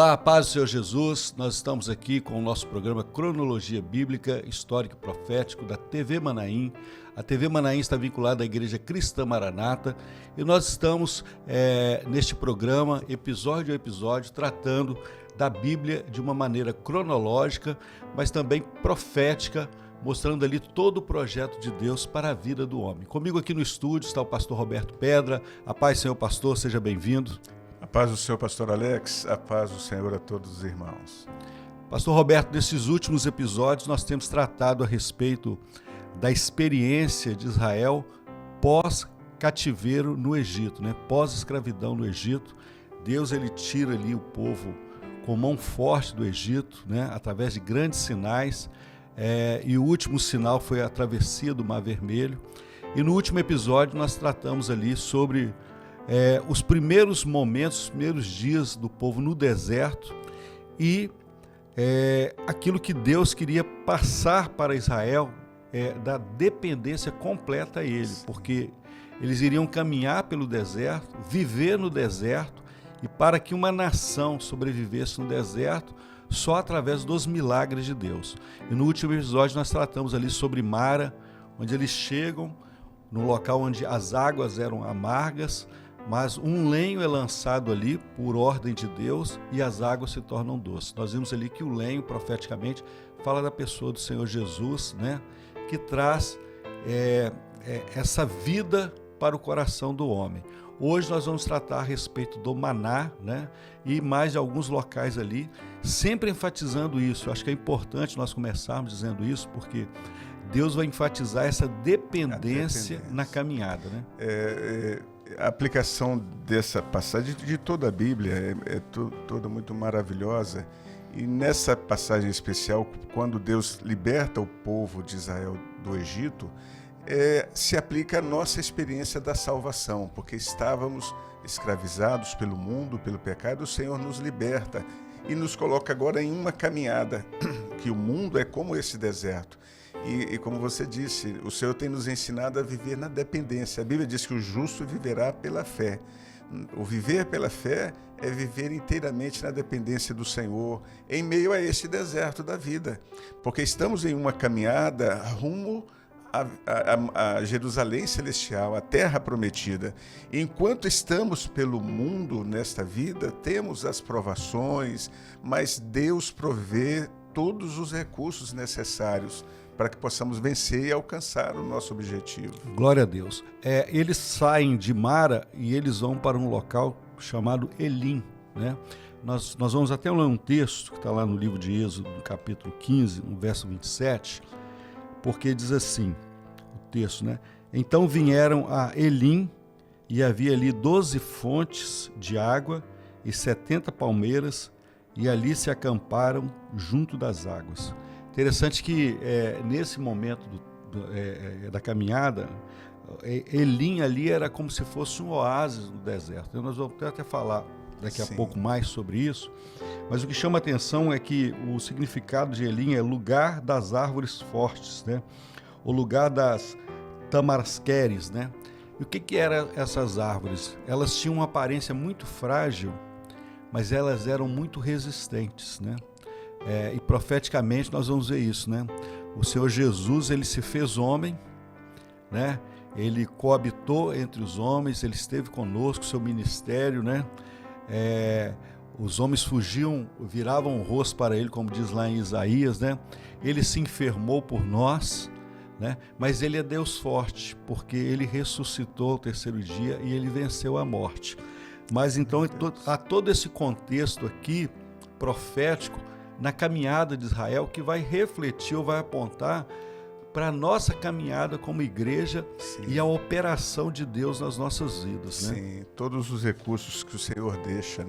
Olá, paz do Senhor Jesus. Nós estamos aqui com o nosso programa Cronologia Bíblica, Histórico e Profético da TV Manaim. A TV Manaim está vinculada à Igreja Cristã Maranata e nós estamos neste programa, episódio a episódio, tratando da Bíblia de uma maneira cronológica, mas também profética, mostrando ali todo o projeto de Deus para a vida do homem. Comigo aqui no estúdio está o pastor Roberto Pedra. A paz, Senhor pastor, seja bem-vindo. A paz do Senhor, pastor Alex, a paz do Senhor a todos os irmãos. Pastor Roberto, nesses últimos episódios nós temos tratado a respeito da experiência de Israel pós-cativeiro no Egito, pós-escravidão no Egito. Deus ele tira ali o povo com mão forte do Egito, através de grandes sinais, e o último sinal foi a travessia do Mar Vermelho. E no último episódio nós tratamos ali sobre os primeiros momentos, os primeiros dias do povo no deserto e aquilo que Deus queria passar para Israel, da dependência completa a Ele, porque eles iriam caminhar pelo deserto, viver no deserto, e para que uma nação sobrevivesse no deserto, só através dos milagres de Deus. E no último episódio nós tratamos ali sobre Mara, onde eles chegam no local onde as águas eram amargas, mas um lenho é lançado ali por ordem de Deus e as águas se tornam doces. Nós vimos ali que o lenho, profeticamente, fala da pessoa do Senhor Jesus, que traz essa vida para o coração do homem. Hoje nós vamos tratar a respeito do maná, e mais de alguns locais ali, sempre enfatizando isso. Eu acho que é importante nós começarmos dizendo isso, porque Deus vai enfatizar essa dependência na caminhada. A aplicação dessa passagem de toda a Bíblia é toda muito maravilhosa, e nessa passagem especial, quando Deus liberta o povo de Israel do Egito, se aplica a nossa experiência da salvação, porque estávamos escravizados pelo mundo, pelo pecado. O Senhor nos liberta e nos coloca agora em uma caminhada, que o mundo é como esse deserto. E como você disse, o Senhor tem nos ensinado a viver na dependência. A Bíblia diz que o justo viverá pela fé. O viver pela fé é viver inteiramente na dependência do Senhor, em meio a esse deserto da vida. Porque estamos em uma caminhada rumo a Jerusalém celestial, a terra prometida. Enquanto estamos pelo mundo nesta vida, temos as provações, mas Deus provê todos os recursos necessários para que possamos vencer e alcançar o nosso objetivo. Glória a Deus. Eles saem de Mara e eles vão para um local chamado Elim. Nós vamos até ler um texto que está lá no livro de Êxodo, no capítulo 15, no verso 27, porque diz assim, o texto, Então vieram a Elim, e havia ali 12 fontes de água e 70 palmeiras, e ali se acamparam junto das águas. Interessante que nesse momento da caminhada, Elim ali era como se fosse um oásis no deserto. Nós vamos até falar daqui a pouco mais sobre isso, mas o que chama a atenção é que o significado de Elim é lugar das árvores fortes, o lugar das tamasqueres. E o que eram essas árvores? Elas tinham uma aparência muito frágil, mas elas eram muito resistentes, e profeticamente nós vamos ver isso, O Senhor Jesus, ele se fez homem, ele coabitou entre os homens, ele esteve conosco, seu ministério, os homens fugiam, viravam o rosto para ele, como diz lá em Isaías, Ele se enfermou por nós, mas ele é Deus forte, porque ele ressuscitou ao terceiro dia e ele venceu a morte. Mas então há todo esse contexto aqui profético na caminhada de Israel, que vai refletir ou vai apontar para a nossa caminhada como igreja. Sim. E a operação de Deus nas nossas vidas. Sim, todos os recursos que o Senhor deixa.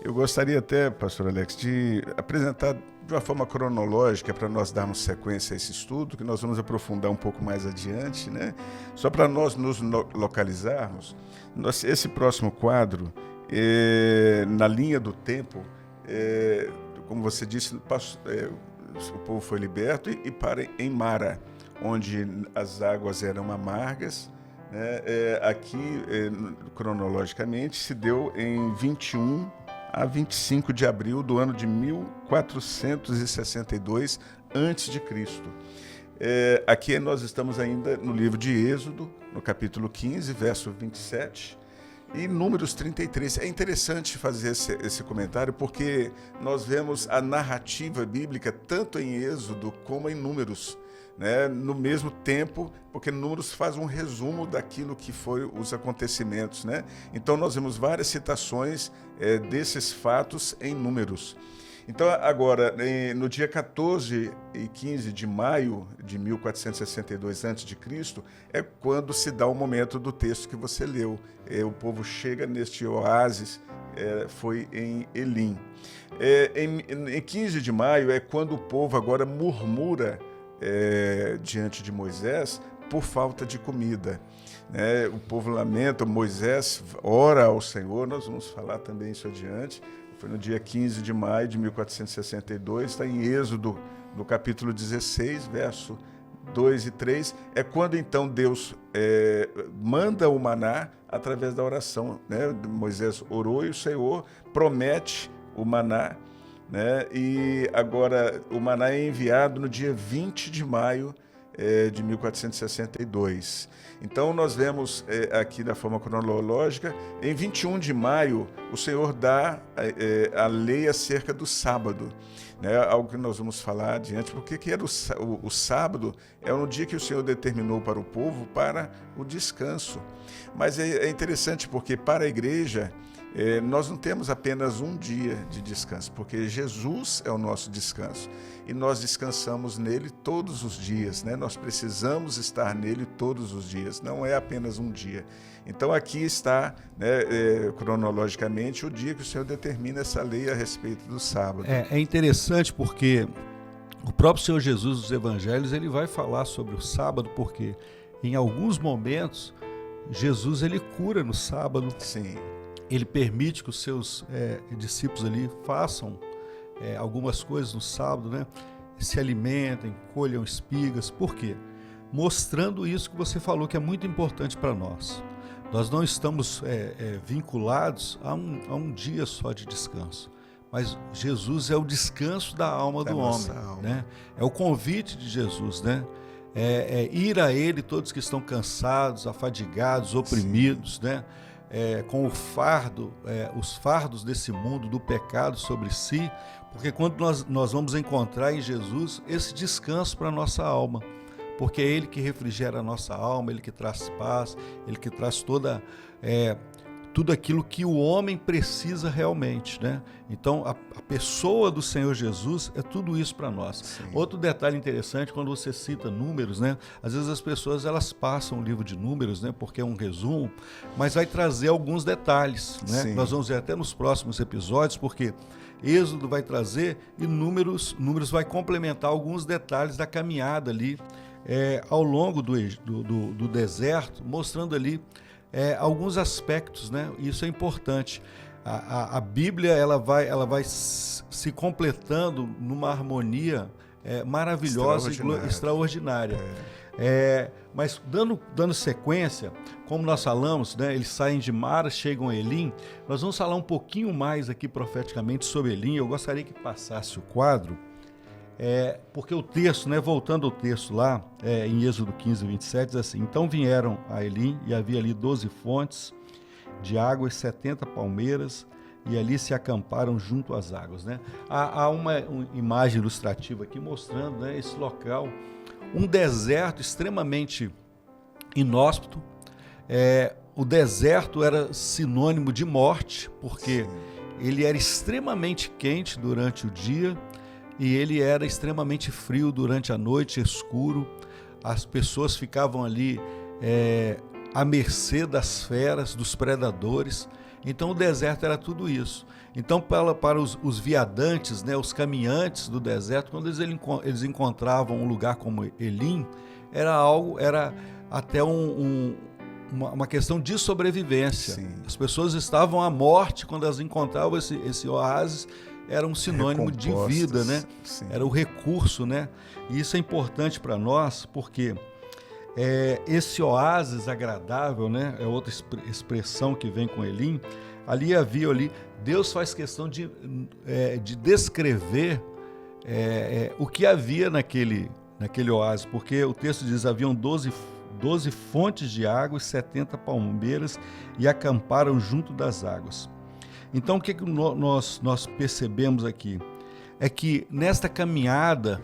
Eu gostaria até, pastor Alex, de apresentar de uma forma cronológica para nós darmos sequência a esse estudo, que nós vamos aprofundar um pouco mais adiante, Só para nós nos localizarmos, esse próximo quadro, na linha do tempo, como você disse, o povo foi liberto e para em Mara, onde as águas eram amargas. Aqui, cronologicamente, se deu em 21 a 25 de abril do ano de 1462 a.C. Aqui nós estamos ainda no livro de Êxodo, no capítulo 15, verso 27, e Números 33. É interessante fazer esse comentário porque nós vemos a narrativa bíblica tanto em Êxodo como em Números, né, no mesmo tempo, porque Números faz um resumo daquilo que foi os acontecimentos, né? Então nós vemos várias citações desses fatos em Números. Então agora, no dia 14 e 15 de maio de 1462 a.C., é quando se dá o momento do texto que você leu. O povo chega neste oásis, foi em Elim. Em 15 de maio é quando o povo agora murmura diante de Moisés por falta de comida. O povo lamenta, Moisés ora ao Senhor, nós vamos falar também isso adiante. Foi no dia 15 de maio de 1462, está em Êxodo, no capítulo 16, verso 2 e 3. É quando então Deus manda o maná através da oração, né? Moisés orou e o Senhor promete o maná, né? E agora o maná é enviado no dia 20 de maio de 1462. Então nós vemos aqui da forma cronológica, em 21 de maio o Senhor dá a lei acerca do sábado, né? Algo que nós vamos falar adiante, porque que era o sábado é um dia que o Senhor determinou para o povo para o descanso. Mas é interessante porque para a igreja nós não temos apenas um dia de descanso, porque Jesus é o nosso descanso e nós descansamos nele todos os dias, né? Nós precisamos estar nele todos os dias, não é apenas um dia. Então aqui está, né, cronologicamente o dia que o Senhor determina essa lei a respeito do sábado. É interessante porque o próprio Senhor Jesus nos Evangelhos ele vai falar sobre o sábado, porque em alguns momentos Jesus ele cura no sábado. Sim. Ele permite que os seus discípulos ali façam algumas coisas no sábado, né? Se alimentem, colham espigas. Por quê? Mostrando isso que você falou, que é muito importante para nós. Nós não estamos vinculados a um dia só de descanso, mas Jesus é o descanso da alma do homem, né? É o convite de Jesus, né? Ir a Ele todos que estão cansados, afadigados, oprimidos, né? Com o fardo, os fardos desse mundo, do pecado sobre si, porque quando nós vamos encontrar em Jesus esse descanso para a nossa alma, porque é Ele que refrigera a nossa alma, Ele que traz paz, Ele que traz tudo aquilo que o homem precisa realmente, né? Então, a pessoa do Senhor Jesus é tudo isso para nós. Sim. Outro detalhe interessante, quando você cita números, né? Às vezes as pessoas elas passam o livro de números, né? Porque é um resumo, mas vai trazer alguns detalhes, né? Sim. Nós vamos ver até nos próximos episódios, porque Êxodo vai trazer e números vai complementar alguns detalhes da caminhada ali ao longo do deserto, mostrando ali alguns aspectos, né? Isso é importante. A Bíblia ela vai se completando numa harmonia maravilhosa e extraordinária. Mas dando sequência, como nós falamos, né? Eles saem de Mara, chegam a Elim. Nós vamos falar um pouquinho mais aqui profeticamente sobre Elim. Eu gostaria que passasse o quadro. Porque o texto, né, voltando ao texto lá, em Êxodo 15, 27, diz assim: então vieram a Elim, e havia ali 12 fontes de água e 70 palmeiras, e ali se acamparam junto às águas, né? Há uma imagem ilustrativa aqui mostrando, né, esse local, um deserto extremamente inóspito. O deserto era sinônimo de morte, porque ele era extremamente quente durante o dia, e ele era extremamente frio durante a noite, escuro. As pessoas ficavam ali à mercê das feras, dos predadores. Então o deserto era tudo isso. Então para os viadantes, né, os caminhantes do deserto, quando eles encontravam um lugar como Elim, era até uma questão de sobrevivência. Sim. As pessoas estavam à morte quando elas encontravam esse oásis. Era um sinônimo de vida, né? Sim. Era o recurso, né? E isso é importante para nós, porque esse oásis agradável, né? É outra expressão que vem com Elim. Deus faz questão de descrever o que havia naquele oásis, porque o texto diz: haviam 12 fontes de água e 70 palmeiras, e acamparam junto das águas. Então, o que nós percebemos aqui? É que nesta caminhada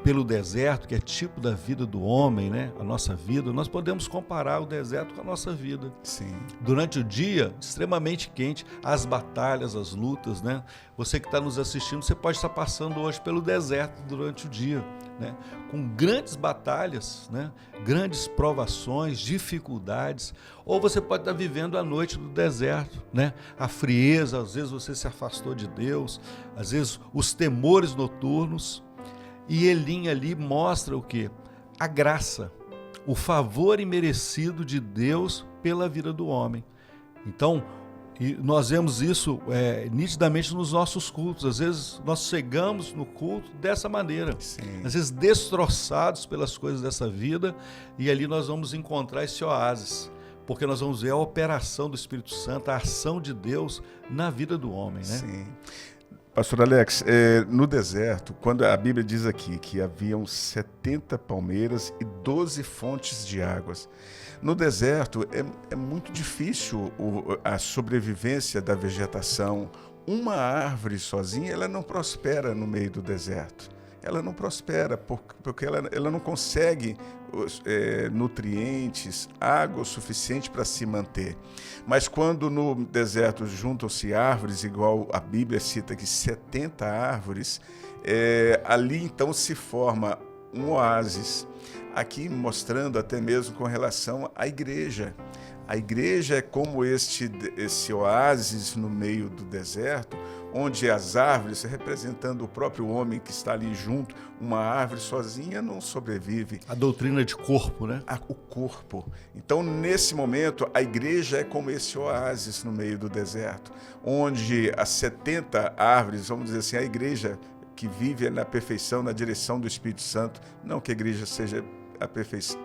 pelo deserto, que é tipo da vida do homem, né? A nossa vida, nós podemos comparar o deserto com a nossa vida. Sim. Durante o dia, extremamente quente, as batalhas, as lutas, né? Você que está nos assistindo, você pode estar passando hoje pelo deserto durante o dia, né? Com grandes batalhas, né? Grandes provações, dificuldades, ou você pode estar vivendo a noite do deserto, né? A frieza, às vezes você se afastou de Deus, às vezes os temores noturnos. E Elim ali mostra o quê? A graça, o favor imerecido de Deus pela vida do homem. Então, nós vemos isso nitidamente nos nossos cultos. Às vezes nós chegamos no culto dessa maneira, Sim. Às vezes destroçados pelas coisas dessa vida, e ali nós vamos encontrar esse oásis, porque nós vamos ver a operação do Espírito Santo, a ação de Deus na vida do homem, né? Sim. Pastor Alex, no deserto, quando a Bíblia diz aqui que haviam 70 palmeiras e 12 fontes de águas, no deserto é muito difícil a sobrevivência da vegetação. Uma árvore sozinha, ela não prospera no meio do deserto. Ela não prospera porque ela não consegue nutrientes, água o suficiente para se manter. Mas quando no deserto juntam-se árvores, igual a Bíblia cita que 70 árvores, ali então se forma um oásis. Aqui mostrando até mesmo com relação à igreja. A igreja é como esse oásis no meio do deserto, onde as árvores, representando o próprio homem que está ali junto, uma árvore sozinha não sobrevive. A doutrina de corpo, né? O corpo. Então, nesse momento, a igreja é como esse oásis no meio do deserto, onde as 70 árvores, vamos dizer assim, a igreja que vive na perfeição, na direção do Espírito Santo, não que a igreja seja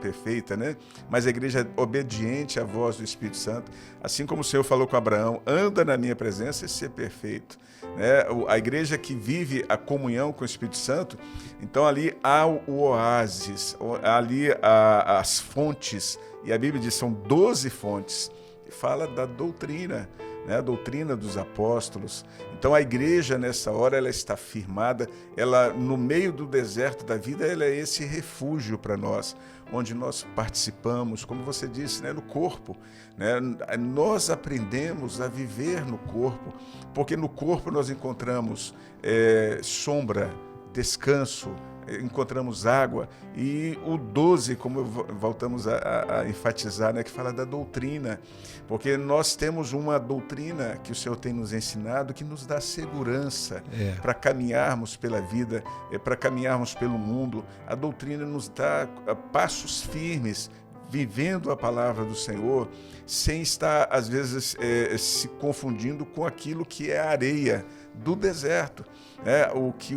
perfeita, né? Mas a igreja é obediente à voz do Espírito Santo, assim como o Senhor falou com Abraão: anda na minha presença e ser perfeito, né? A igreja que vive a comunhão com o Espírito Santo, então ali há o oásis, ali há as fontes, e a Bíblia diz que são 12 fontes, e fala da doutrina, né? A doutrina dos apóstolos. Então a igreja nessa hora ela está firmada, ela no meio do deserto da vida, ela é esse refúgio para nós, onde nós participamos, como você disse, né, no corpo, né? Nós aprendemos a viver no corpo, porque no corpo nós encontramos sombra, descanso, encontramos água, e o 12, como voltamos a enfatizar, né, que fala da doutrina, porque nós temos uma doutrina que o Senhor tem nos ensinado, que nos dá segurança para caminharmos pela vida, para caminharmos pelo mundo. A doutrina nos dá passos firmes, vivendo a palavra do Senhor, sem estar, às vezes, se confundindo com aquilo que é a areia do deserto.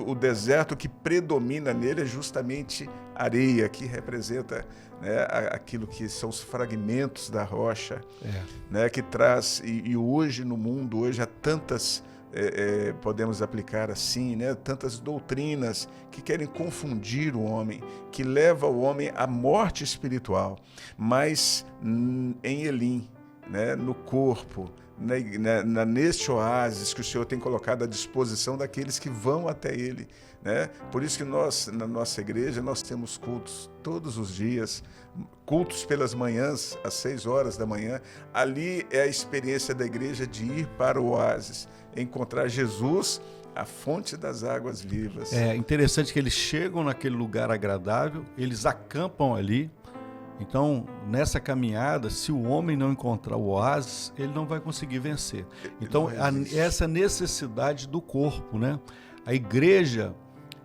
O deserto que predomina nele é justamente areia, que representa, né, aquilo que são os fragmentos da rocha, né, que traz, e hoje no mundo, hoje há tantas, podemos aplicar assim, né, tantas doutrinas que querem confundir o homem, que leva o homem à morte espiritual, mas em Elim, né, no corpo, neste oásis que o Senhor tem colocado à disposição daqueles que vão até Ele, né? Por isso que nós, na nossa igreja, nós temos cultos todos os dias, cultos pelas manhãs, às 6 horas da manhã. Ali é a experiência da igreja de ir para o oásis, encontrar Jesus, a fonte das águas vivas. É interessante que eles chegam naquele lugar agradável, eles acampam ali. Então, nessa caminhada, se o homem não encontrar o oásis, ele não vai conseguir vencer. Então, essa necessidade do corpo, né? A igreja,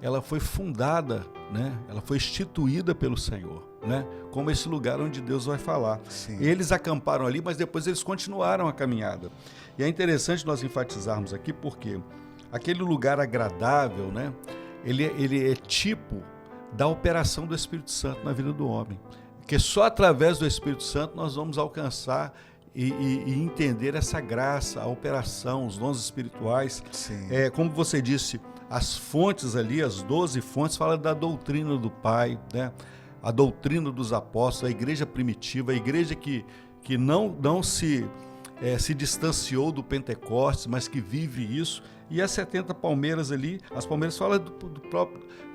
ela foi fundada, né? Ela foi instituída pelo Senhor, né? Como esse lugar onde Deus vai falar. Sim. Eles acamparam ali, mas depois eles continuaram a caminhada. E é interessante nós enfatizarmos aqui, porque aquele lugar agradável, né? Ele é tipo da operação do Espírito Santo na vida do homem. Porque só através do Espírito Santo nós vamos alcançar e entender essa graça, a operação, os dons espirituais. Sim. Como você disse, as fontes ali, as 12 fontes, falam da doutrina do Pai, né? A doutrina dos apóstolos, a igreja primitiva, a igreja que não se distanciou do Pentecostes, mas que vive isso. E as 70 palmeiras ali, as palmeiras falam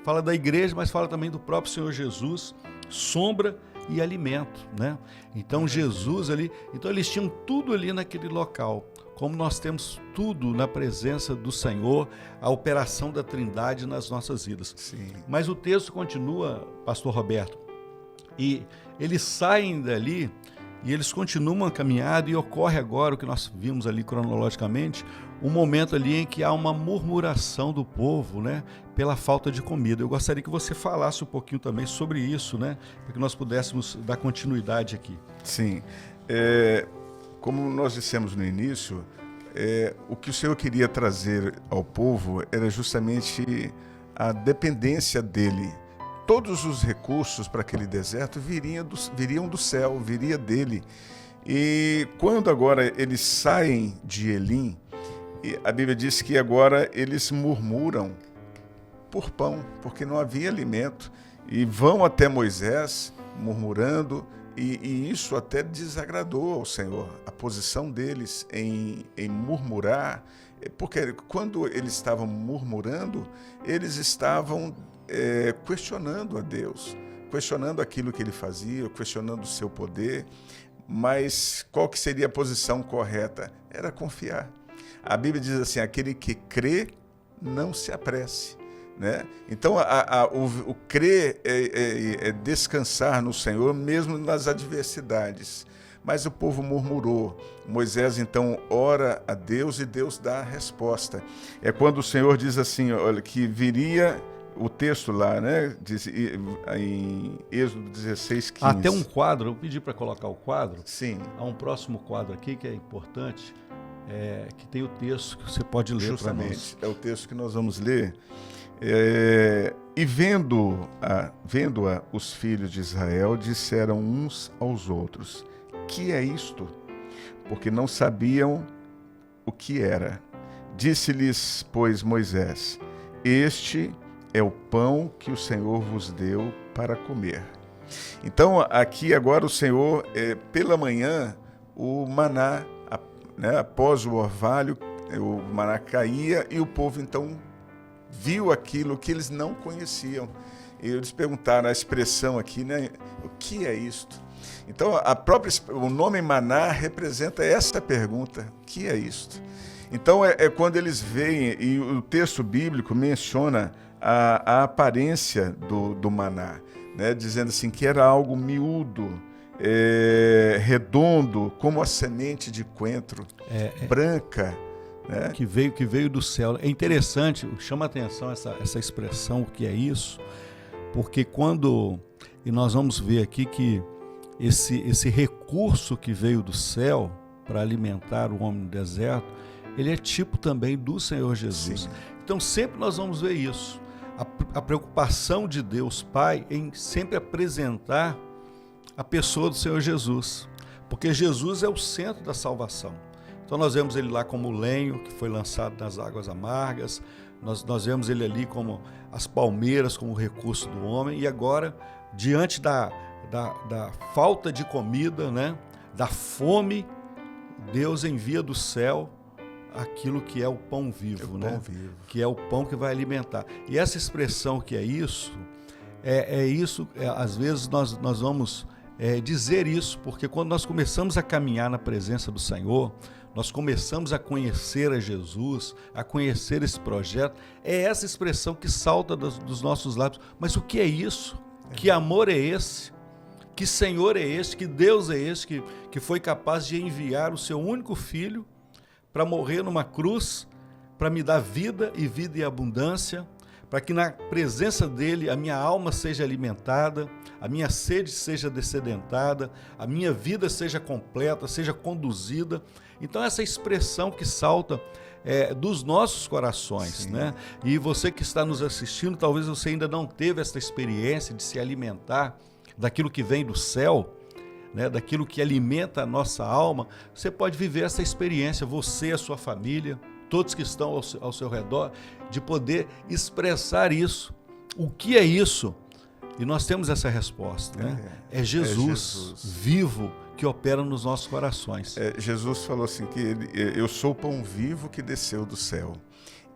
fala da igreja, mas fala também do próprio Senhor Jesus, sombra e alimento, né? Então Jesus ali, então eles tinham tudo ali naquele local, como nós temos tudo na presença do Senhor, a operação da Trindade nas nossas vidas. Sim. Mas o texto continua, pastor Roberto, e eles saem dali e eles continuam a caminhada, e ocorre agora o que nós vimos ali cronologicamente, um momento ali em que há uma murmuração do povo, né, pela falta de comida. Eu gostaria que você falasse um pouquinho também sobre isso, né, para que nós pudéssemos dar continuidade aqui. Sim. Como nós dissemos no início, o que o Senhor queria trazer ao povo era justamente a dependência dele. Todos os recursos para aquele deserto viriam do céu, viria dele. E quando agora eles saem de Elim, a Bíblia diz que agora eles murmuram por pão, porque não havia alimento, e vão até Moisés murmurando, e isso até desagradou ao Senhor, a posição deles em murmurar, porque quando eles estavam murmurando, eles estavam questionando a Deus, questionando aquilo que ele fazia, questionando o seu poder, mas qual que seria a posição correta? Era confiar. A Bíblia diz assim, aquele que crê, não se apresse. Né? Então, o crer é descansar no Senhor, mesmo nas adversidades. Mas o povo murmurou. Moisés, então, ora a Deus e Deus dá a resposta. É quando o Senhor diz assim, olha, que viria... O texto lá, né, diz, em Êxodo 16, 15. Até um quadro, eu pedi para colocar o quadro. Sim. Há um próximo quadro aqui que é importante, que tem o texto que você pode ler para nós. Justamente, é o texto que nós vamos ler. E vendo-a os filhos de Israel, disseram uns aos outros, que é isto? Porque não sabiam o que era. Disse-lhes, pois, Moisés, este é o pão que o Senhor vos deu para comer. Então, aqui agora o Senhor, pela manhã, o maná, né, após o orvalho, o maná caía e o povo então viu aquilo que eles não conheciam. E eles perguntaram a expressão aqui, né, o que é isto? Então, o nome maná representa essa pergunta, o que é isto? Então, é quando eles veem, e o texto bíblico menciona a aparência do maná, né? Dizendo assim que era algo miúdo, redondo, como a semente de coentro, branca. Né? Que veio do céu. É interessante, chama a atenção essa expressão, o que é isso, porque e nós vamos ver aqui que esse recurso que veio do céu para alimentar o homem no deserto, ele é tipo também do Senhor Jesus. Sim. Então sempre nós vamos ver isso. A preocupação de Deus Pai em sempre apresentar a pessoa do Senhor Jesus, porque Jesus é o centro da salvação. Então nós vemos ele lá como o lenho que foi lançado nas águas amargas, nós vemos ele ali como as palmeiras, como o recurso do homem, e agora, diante da falta de comida, né, da fome, Deus envia do céu aquilo que é o pão vivo, né? Que é o pão que vai alimentar. E essa expressão que é isso, às vezes nós vamos dizer isso, porque quando nós começamos a caminhar na presença do Senhor, nós começamos a conhecer a Jesus, a conhecer esse projeto, é essa expressão que salta dos nossos lábios. Mas o que é isso? Que amor é esse? Que Senhor é este? Que Deus é este que foi capaz de enviar o seu único filho para morrer numa cruz, para me dar vida e abundância, para que na presença dele a minha alma seja alimentada, a minha sede seja dessedentada, a minha vida seja completa, seja conduzida. Então essa expressão que salta dos nossos corações, né? E você que está nos assistindo, talvez você ainda não teve essa experiência de se alimentar daquilo que vem do céu, né, daquilo que alimenta a nossa alma, você pode viver essa experiência, você, a sua família, todos que estão ao seu redor, de poder expressar isso. O que é isso? E nós temos essa resposta, né? É Jesus vivo que opera nos nossos corações. Jesus falou assim, que eu sou o pão vivo que desceu do céu.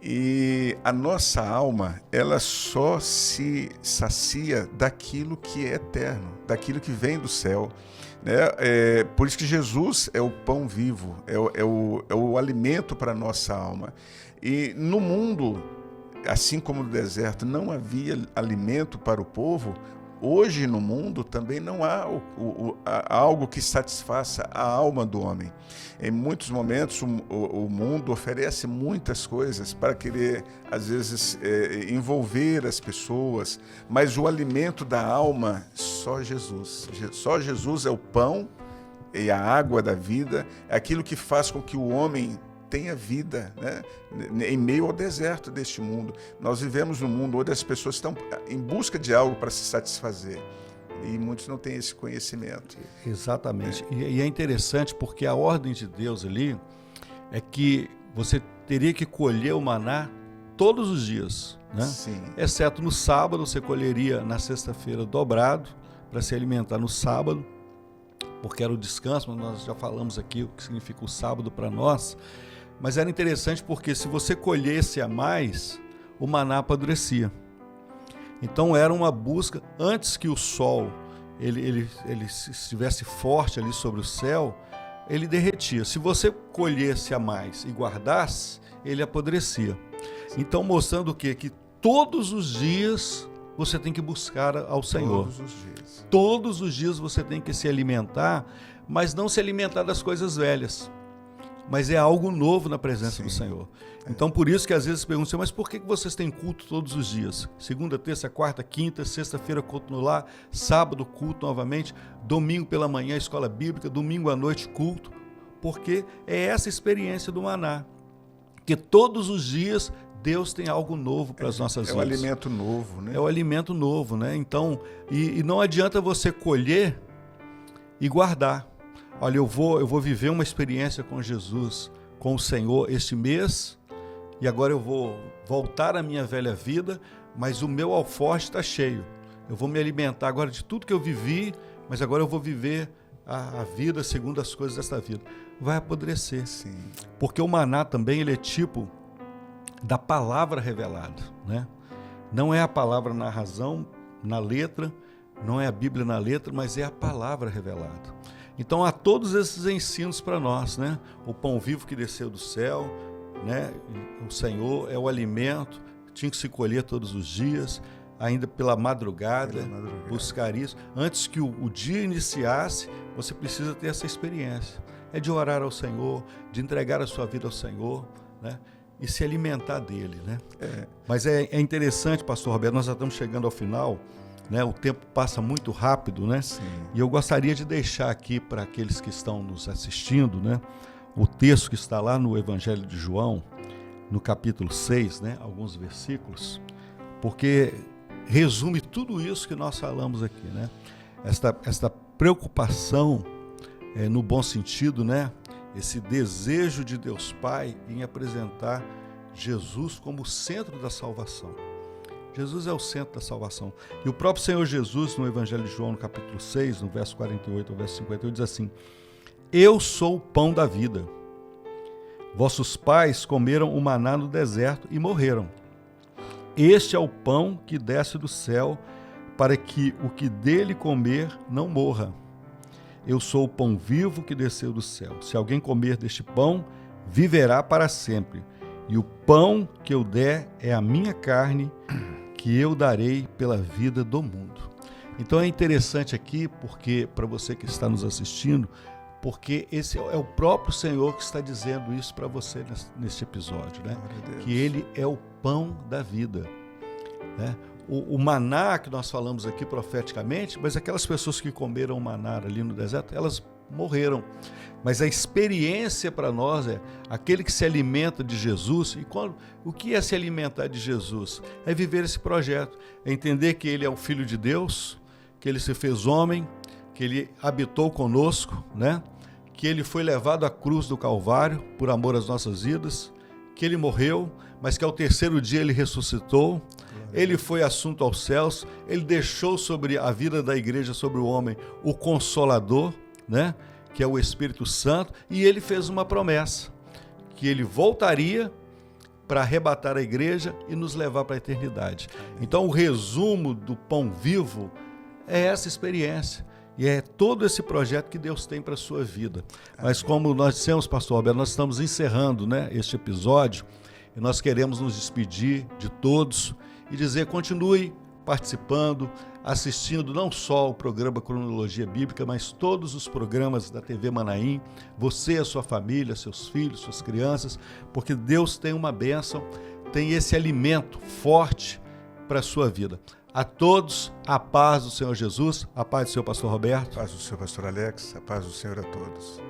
E a nossa alma, ela só se sacia daquilo que é eterno, daquilo que vem do céu. Né? Por isso que Jesus é o pão vivo, é o alimento para a nossa alma. E no mundo, assim como no deserto, não havia alimento para o povo, hoje no mundo também não há algo que satisfaça a alma do homem. Em muitos momentos o mundo oferece muitas coisas para querer, às vezes, envolver as pessoas, mas o alimento da alma, só Jesus. Só Jesus é o pão e a água da vida, é aquilo que faz com que o homem tenha vida, né? Em meio ao deserto deste mundo. Nós vivemos num mundo onde as pessoas estão em busca de algo para se satisfazer e muitos não têm esse conhecimento. Exatamente. E é interessante porque a ordem de Deus ali é que você teria que colher o maná todos os dias, né? Sim. Exceto no sábado, você colheria na sexta-feira dobrado para se alimentar no sábado, porque era o descanso, mas nós já falamos aqui o que significa o sábado para nós. Mas era interessante porque se você colhesse a mais, o maná apodrecia. Então era uma busca, antes que o sol ele estivesse forte ali sobre o céu, ele derretia. Se você colhesse a mais e guardasse, ele apodrecia. Então mostrando o quê? Que todos os dias você tem que buscar ao Senhor. Todos os dias. Todos os dias você tem que se alimentar, mas não se alimentar das coisas velhas. Mas é algo novo na presença do Senhor. Então, por isso que às vezes perguntam, mas por que vocês têm culto todos os dias? Segunda, terça, quarta, quinta, sexta-feira culto no lar, sábado culto novamente, domingo pela manhã escola bíblica, domingo à noite culto, porque é essa experiência do maná, que todos os dias Deus tem algo novo para as nossas vidas. É o alimento novo, né? É o alimento novo, né? Então, e não adianta você colher e guardar. Olha, eu vou viver uma experiência com Jesus, com o Senhor este mês, e agora eu vou voltar à minha velha vida, mas o meu alforje está cheio. Eu vou me alimentar agora de tudo que eu vivi, mas agora eu vou viver a vida segundo as coisas desta vida. Vai apodrecer. Sim. Porque o maná também ele é tipo da palavra revelada, né? Não é a palavra na razão, na letra, não é a Bíblia na letra, mas é a palavra revelada. Então há todos esses ensinos para nós, né? O pão vivo que desceu do céu, né? O Senhor é o alimento, tinha que se colher todos os dias, ainda pela madrugada, buscar isso. Antes que o dia iniciasse, você precisa ter essa experiência. É de orar ao Senhor, de entregar a sua vida ao Senhor, né? E se alimentar dele, né? Mas é interessante, pastor Roberto, nós já estamos chegando ao final, né? O tempo passa muito rápido, né? Sim. E eu gostaria de deixar aqui para aqueles que estão nos assistindo, né? O texto que está lá no Evangelho de João, no capítulo 6, né? Alguns versículos, porque resume tudo isso que nós falamos aqui, né? Esta preocupação, no bom sentido, né? Esse desejo de Deus Pai em apresentar Jesus como o centro da salvação. Jesus é o centro da salvação. E o próprio Senhor Jesus, no Evangelho de João, no capítulo 6, no verso 48 ao verso 58, diz assim: Eu sou o pão da vida. Vossos pais comeram o maná no deserto e morreram. Este é o pão que desce do céu, para que o que dele comer não morra. Eu sou o pão vivo que desceu do céu. Se alguém comer deste pão, viverá para sempre. E o pão que eu der é a minha carne, que eu darei pela vida do mundo. Então é interessante aqui, porque para você que está nos assistindo, porque esse é o próprio Senhor que está dizendo isso para você neste episódio, né? Que Ele é o pão da vida, né? O maná que nós falamos aqui profeticamente, mas aquelas pessoas que comeram o maná ali no deserto, elas morreram. Mas a experiência para nós é aquele que se alimenta de Jesus. E o que é se alimentar de Jesus? É viver esse projeto, é entender que Ele é o Filho de Deus, que Ele se fez homem, que ele habitou conosco, né? Que ele foi levado à cruz do Calvário por amor às nossas vidas, que ele morreu, mas que ao terceiro dia ele ressuscitou, ele foi assunto aos céus, ele deixou sobre a vida da igreja, sobre o homem, o Consolador, né? Que é o Espírito Santo, e ele fez uma promessa, que ele voltaria para arrebatar a igreja e nos levar para a eternidade. Então o resumo do Pão Vivo é essa experiência. E é todo esse projeto que Deus tem para a sua vida. Mas como nós dissemos, pastor Roberto, nós estamos encerrando, né, este episódio e nós queremos nos despedir de todos e dizer, continue participando, assistindo não só o programa Cronologia Bíblica, mas todos os programas da TV Manaim, você, a sua família, seus filhos, suas crianças, porque Deus tem uma bênção, tem esse alimento forte para a sua vida. A todos, a paz do Senhor Jesus, a paz do seu pastor Roberto. A paz do seu pastor Alex, a paz do Senhor a todos.